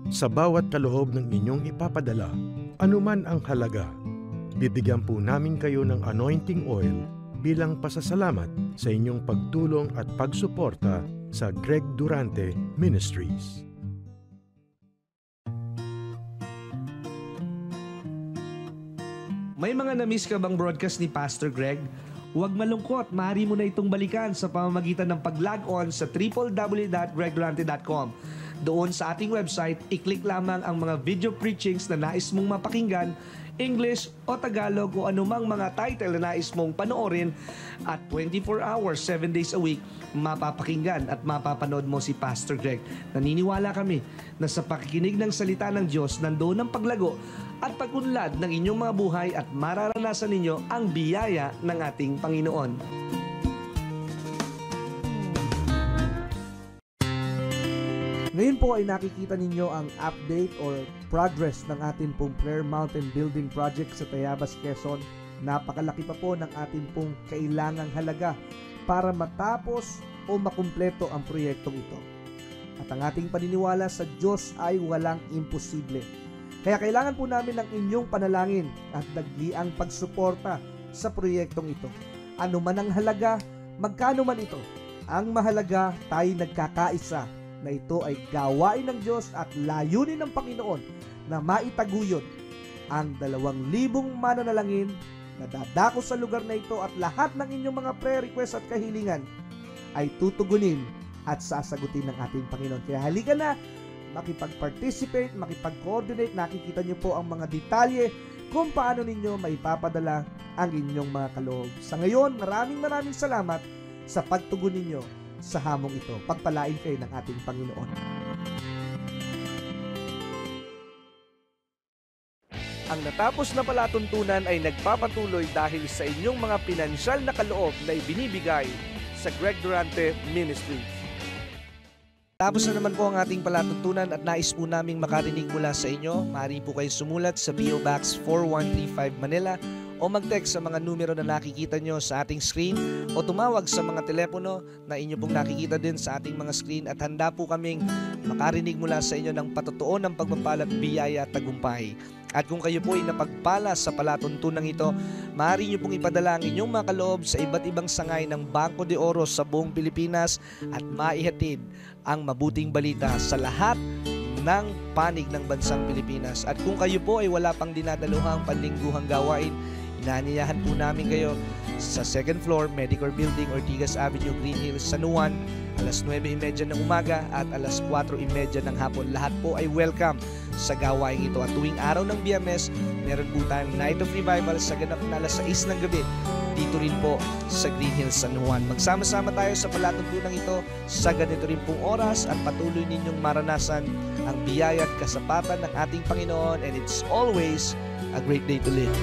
Sa bawat kaloob ng inyong ipapadala, anuman ang halaga, bibigyan po namin kayo ng anointing oil bilang pasasalamat sa inyong pagtulong at pagsuporta sa Greg Durante Ministries. May mga na-miss ka bang broadcast ni Pastor Greg? Huwag malungkot, maaari mo na itong balikan sa pamamagitan ng pag-log on sa www.gregdurante.com. Doon sa ating website, i-click lamang ang mga video preachings na nais mong mapakinggan, English o Tagalog o anumang mga title na nais mong panoorin at 24 hours, 7 days a week, mapapakinggan at mapapanood mo si Pastor Greg. Naniniwala kami na sa pakikinig ng salita ng Diyos, nandoon ang paglago at pagunlad ng inyong mga buhay at mararanasan ninyo ang biyaya ng ating Panginoon. Ngayon po ay nakikita ninyo ang update or progress ng ating pong Prayer Mountain Building Project sa Tayabas, Quezon. Napakalaki pa po ng ating pong kailangang halaga para matapos o makumpleto ang proyektong ito. At ang ating paniniwala sa Diyos ay walang imposible. Kaya kailangan po namin ng inyong panalangin at dagliang pagsuporta sa proyektong ito. Ano man ang halaga, magkano man ito, ang mahalaga tayo nagkakaisa na ito ay gawain ng Diyos at layunin ng Panginoon na maitaguyod ang 2,000 mananalangin na dadako sa lugar na ito at lahat ng inyong mga prayer requests at kahilingan ay tutugunin at sasagutin ng ating Panginoon. Kaya halika na, makipag-participate, makipag-coordinate, nakikita niyo po ang mga detalye kung paano ninyo maipapadala ang inyong mga kaloob. Sa ngayon, maraming salamat sa pagtugon ninyo sa hamong ito. Pagpalain kayo ng ating Panginoon. Ang natapos na palatuntunan ay nagpapatuloy dahil sa inyong mga pinansyal na kaloob na ibinibigay sa Greg Durante Ministry. Tapos na naman po ang ating palatuntunan at nais po naming makarinig mula sa inyo. Maaari po kayo sumulat sa PO Box 4135 Manila o mag-text sa mga numero na nakikita nyo sa ating screen o tumawag sa mga telepono na inyo pong nakikita din sa ating mga screen at handa po kaming makarinig mula sa inyo ng patotoo ng pagpapala at biyaya at tagumpay. At kung kayo po ay napagpala sa palatuntunang ito, maaari nyo pong ipadala ang inyong mga kaloob sa iba't ibang sangay ng Bangko de Oro sa buong Pilipinas at maihatid ang mabuting balita sa lahat ng panig ng bansang Pilipinas. At kung kayo po ay wala pang dinadaluhang panlingguhang gawain, inaanyayahan po namin kayo sa 2nd floor, Medicare Building, Ortigas Avenue, Green Hills, San Juan, alas 9:30 ng umaga at alas 4:30 ng hapon. Lahat po ay welcome sa gawain ito. At tuwing araw ng Biyernes, meron po tayong Night of Revival sa ganap na alas 6 ng gabi. Dito rin po sa Green Hills, San Juan. Magsama-sama tayo sa palatuntunang ito sa ganito rin pong oras at patuloy ninyong maranasan ang biyaya at kasapatan ng ating Panginoon, and it's always a great day to live.